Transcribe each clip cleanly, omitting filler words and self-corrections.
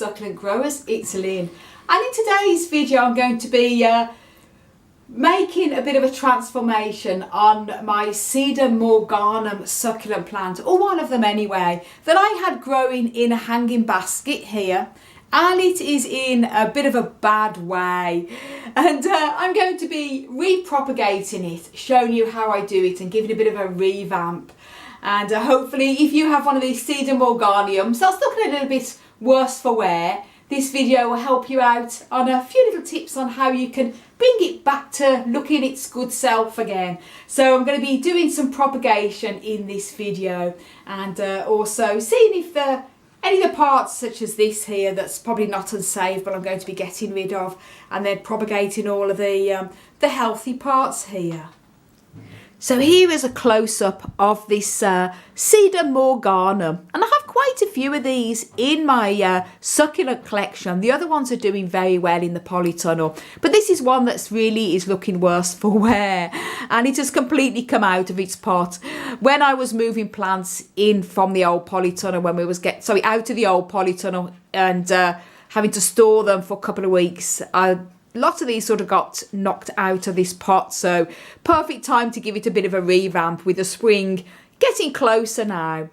succulent growers, it's Lynn, and in today's video I'm going to be making a bit of a transformation on my Sedum morganianum succulent plant, or one of them anyway, that I had growing in a hanging basket here, and it is in a bit of a bad way, and I'm going to be repropagating it, showing you how I do it and giving a bit of a revamp. And hopefully if you have one of these Sedum morganianums that's looking a little bit worse for wear, this video will help you out on a few little tips on how you can bring it back to looking its good self again. So I'm going to be doing some propagation in this video, and also seeing if any of the parts such as this here that's probably not unsafe but I'm going to be getting rid of, and then propagating all of the healthy parts here. So here is a close-up of this Sedum morganianum, and I have quite a few of these in my succulent collection. The other ones are doing very well in the polytunnel, but this is one that's really is looking worse for wear, and it has completely come out of its pot. When I was moving plants in from the old polytunnel, when we was out of the old polytunnel and having to store them for a couple of weeks, lots of these sort of got knocked out of this pot, so perfect time to give it a bit of a revamp with the spring getting closer now.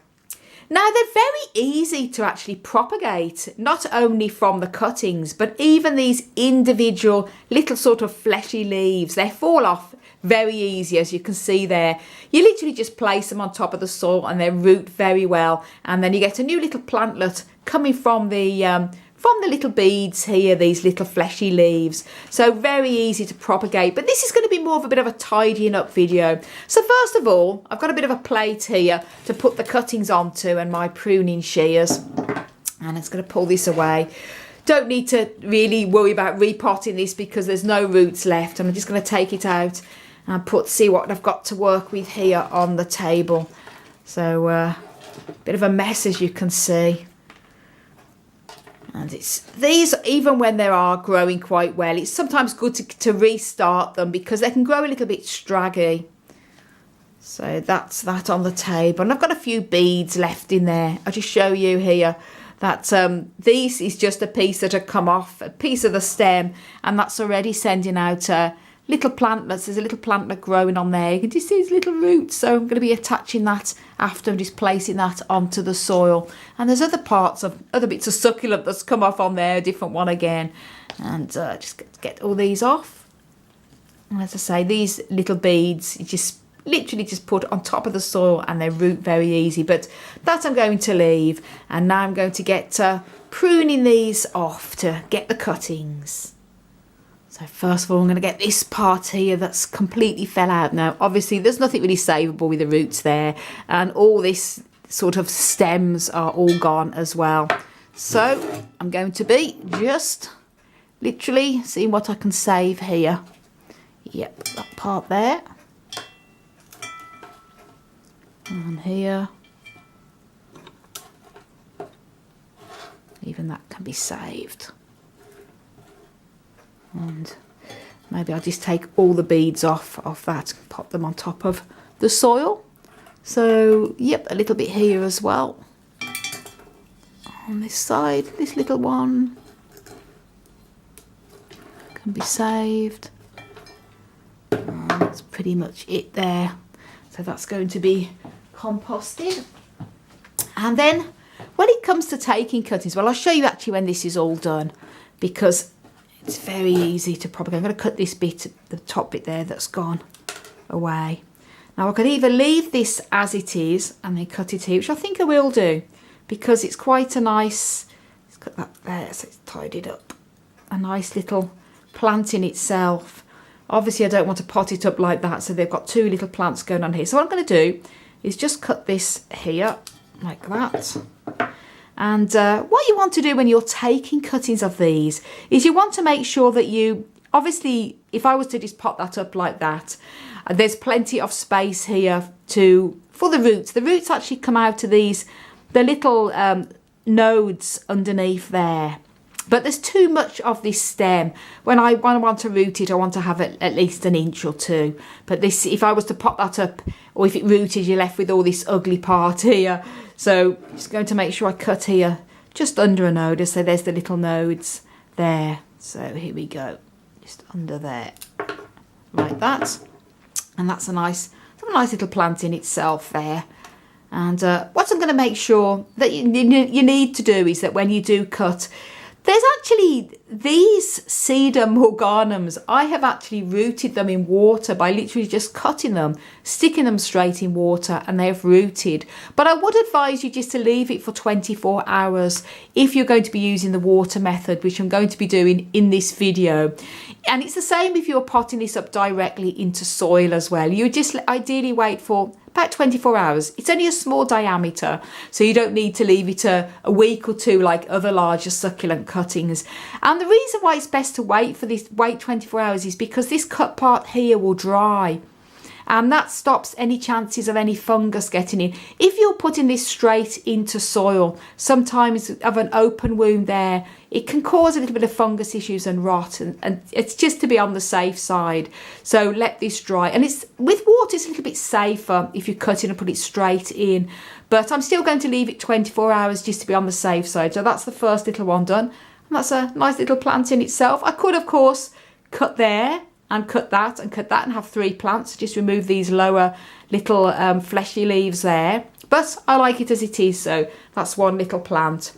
Now they're very easy to actually propagate, not only from the cuttings but even these individual little sort of fleshy leaves. They fall off very easy, as you can see there. You literally just place them on top of the soil and they root very well, and then you get a new little plantlet coming from the little beads here, these little fleshy leaves. So very easy to propagate, but this is going to be more of a bit of a tidying up video. So first of all, I've got a bit of a plate here to put the cuttings onto and my pruning shears, and it's going to pull this away. Don't need to really worry about repotting this because there's no roots left. I'm just going to take it out and see what I've got to work with here on the table. So a bit of a mess, as you can see. And it's these, even when they are growing quite well, it's sometimes good to restart them because they can grow a little bit straggy. So that's that on the table, and I've got a few beads left in there. I'll just show you here that this is just a piece that had come off, a piece of the stem, and that's already sending out little plantlets. There's a little plantlet growing on there. You can just see these little roots, so I'm going to be attaching that after and just placing that onto the soil. And there's other bits of succulent that's come off on there, a different one again, and just get all these off. And as I say, these little beads you just literally just put on top of the soil and they root very easy, but that I'm going to leave, and now I'm going to get pruning these off to get the cuttings. So first of all, I'm going to get this part here that's completely fell out. Now, obviously, there's nothing really savable with the roots there, and all this sort of stems are all gone as well. So I'm going to be just literally seeing what I can save here. Yep, that part there. And here. Even that can be saved. And maybe I'll just take all the beads off that and pop them on top of the soil. So yep, a little bit here as well on this side. This little one can be saved, and that's pretty much it there. So that's going to be composted. And then when it comes to taking cuttings, well, I'll show you actually when this is all done, because it's very easy to propagate. I'm going to cut this bit, the top bit there that's gone away. Now I could either leave this as it is and then cut it here, which I think I will do, because it's quite a nice, let's cut that there so it's tidied up, a nice little plant in itself. Obviously I don't want to pot it up like that, so they've got two little plants going on here. So what I'm going to do is just cut this here like that. And what you want to do when you're taking cuttings of these is you want to make sure that you, obviously, if I was to just pot that up like that, there's plenty of space here for the roots. The roots actually come out to the little nodes underneath there. But there's too much of this stem. When I want to root it, I want to have it at least an inch or two. But this, if I was to pop that up, or if it rooted, you're left with all this ugly part here. So just going to make sure I cut here just under a node. So there's the little nodes there. So here we go, just under there, like that. And that's a nice little plant in itself there. And what I'm going to make sure that you need to do is that when you do cut, there's actually these Sedum morganums, I have actually rooted them in water by literally just cutting them, sticking them straight in water, and they've rooted. But I would advise you just to leave it for 24 hours if you're going to be using the water method, which I'm going to be doing in this video. And it's the same if you're potting this up directly into soil as well. You just ideally wait for about 24 hours. It's only a small diameter, so you don't need to leave it a week or two like other larger succulent cuttings. And the reason why it's best to wait 24 hours is because this cut part here will dry. And that stops any chances of any fungus getting in. If you're putting this straight into soil, sometimes of an open wound there, it can cause a little bit of fungus issues and rot, and it's just to be on the safe side. So let this dry. And it's with water, it's a little bit safer if you cut it and put it straight in. But I'm still going to leave it 24 hours just to be on the safe side. So that's the first little one done. And that's a nice little plant in itself. I could, of course, cut there and cut that and have 3 plants. Just remove these lower little fleshy leaves there. But I like it as it is, so that's one little plant.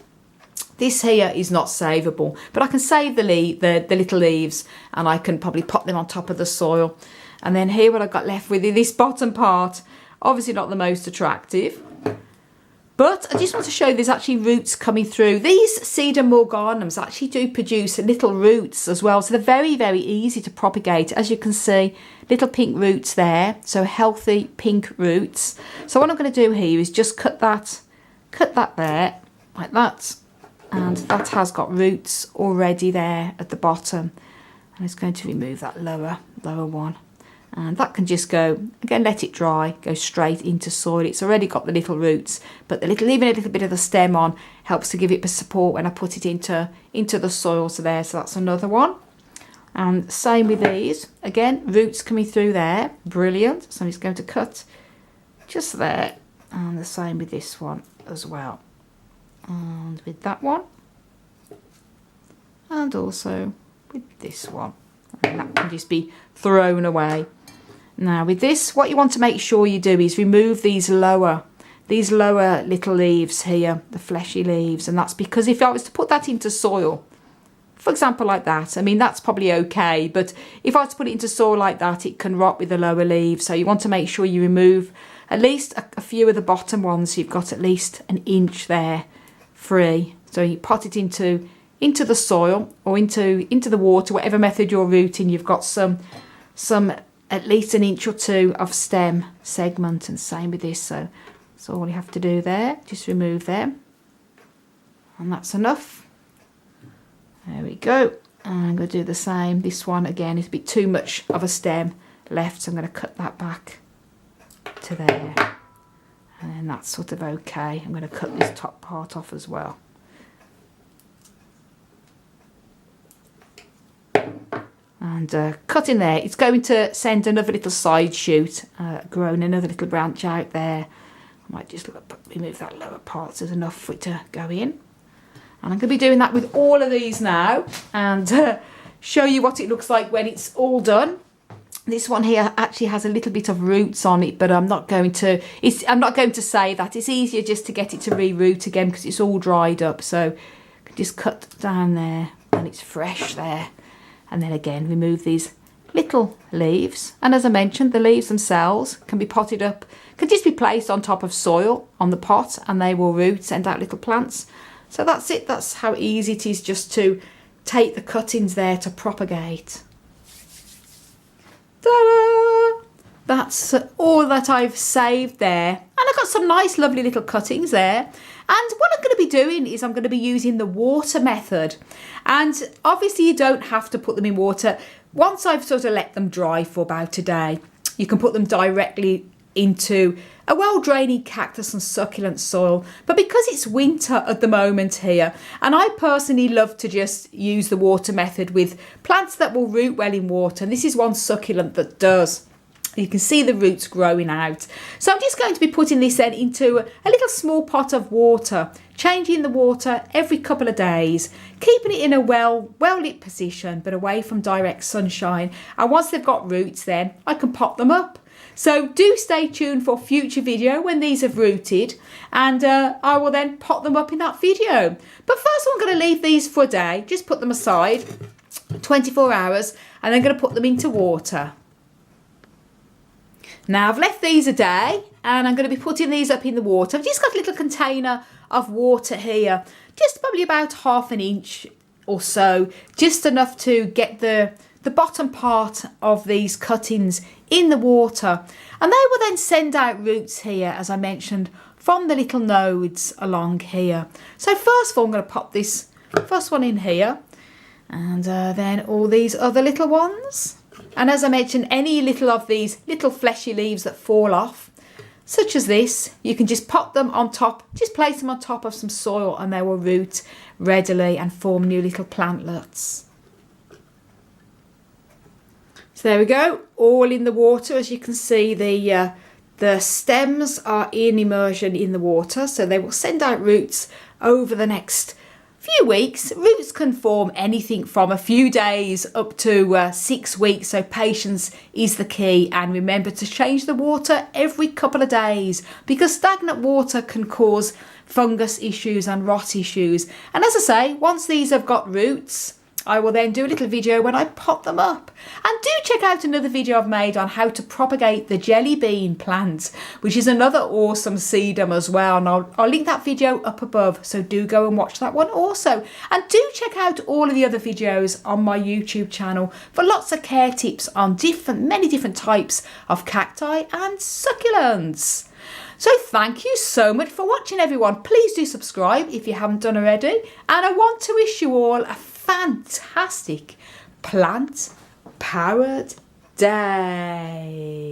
This here is not savable, but I can save the little leaves, and I can probably pop them on top of the soil. And then here what I've got left with is this bottom part, obviously not the most attractive. But I just want to show there's actually roots coming through. These Sedum morganums actually do produce little roots as well. So they're very, very easy to propagate. As you can see, little pink roots there. So healthy pink roots. So what I'm going to do here is just cut that there, like that. And that has got roots already there at the bottom. And it's going to remove that lower one. And that can just go, again, let it dry, go straight into soil. It's already got the little roots, but leaving a little bit of the stem on helps to give it support when I put it into the soil. So that's another one. And same with these. Again, roots coming through there. Brilliant. So I'm just going to cut just there. And the same with this one as well. And with that one. And also with this one. And that can just be thrown away. Now with this, what you want to make sure you do is remove these lower little leaves here, the fleshy leaves. And that's because if I was to put that into soil, for example like that, I mean that's probably okay, but if I was to put it into soil like that, it can rot with the lower leaves. So you want to make sure you remove at least a few of the bottom ones, so you've got at least an inch there free. So you pot it into the soil or into the water, whatever method you're rooting. You've got some at least an inch or 2 of stem segment, and same with this. So that's all you have to do there. Just remove them, and that's enough. There we go. And I'm going to do the same. This one again is a bit too much of a stem left, so I'm going to cut that back to there, and then that's sort of okay. I'm going to cut this top part off as well. And cutting there, it's going to send another little side shoot, growing another little branch out there. I might just remove that lower part so there's enough for it to go in. And I'm going to be doing that with all of these now, and show you what it looks like when it's all done. This one here actually has a little bit of roots on it, but I'm not going to say that. It's easier just to get it to re-root again because it's all dried up. So I can just cut down there and it's fresh there. And then again, remove these little leaves. And as I mentioned, the leaves themselves can be potted up, can just be placed on top of soil on the pot, and they will root, send out little plants. So that's it. That's how easy it is just to take the cuttings there to propagate. Ta-da! That's all that I've saved there. And I've got some nice, lovely little cuttings there. And what I'm going to be doing is I'm going to be using the water method. And obviously you don't have to put them in water. Once I've sort of let them dry for about a day, you can put them directly into a well-draining cactus and succulent soil. But because it's winter at the moment here, and I personally love to just use the water method with plants that will root well in water. And this is one succulent that does. You can see the roots growing out. So I'm just going to be putting this then into a little small pot of water, changing the water every couple of days, keeping it in a well lit position but away from direct sunshine. And once they've got roots, then I can pop them up. So do stay tuned for future video when these have rooted, and I will then pop them up in that video. But first I'm going to leave these for a day, just put them aside 24 hours, and I'm going to put them into water. Now I've left these a day and I'm going to be putting these up in the water. I've just got a little container of water here, just probably about 1/2 inch or so, just enough to get the bottom part of these cuttings in the water, and they will then send out roots here, as I mentioned, from the little nodes along here. So first of all I'm going to pop this first one in here, and then all these other little ones. And as I mentioned, any little of these little fleshy leaves that fall off, such as this, you can just pop them on top, just place them on top of some soil, and they will root readily and form new little plantlets. So there we go, all in the water. As you can see, the stems are in immersion in the water, so they will send out roots over the next few weeks. Roots can form anything from a few days up to 6 weeks, so patience is the key, and remember to change the water every couple of days, because stagnant water can cause fungus issues and rot issues. And as I say, once these have got roots, I will then do a little video when I pop them up. And do check out another video I've made on how to propagate the jelly bean plant, which is another awesome sedum as well. And I'll link that video up above, so do go and watch that one also. And do check out all of the other videos on my YouTube channel for lots of care tips on many different types of cacti and succulents. So thank you so much for watching, everyone. Please do subscribe if you haven't done already. And I want to wish you all a fantastic plant-powered day.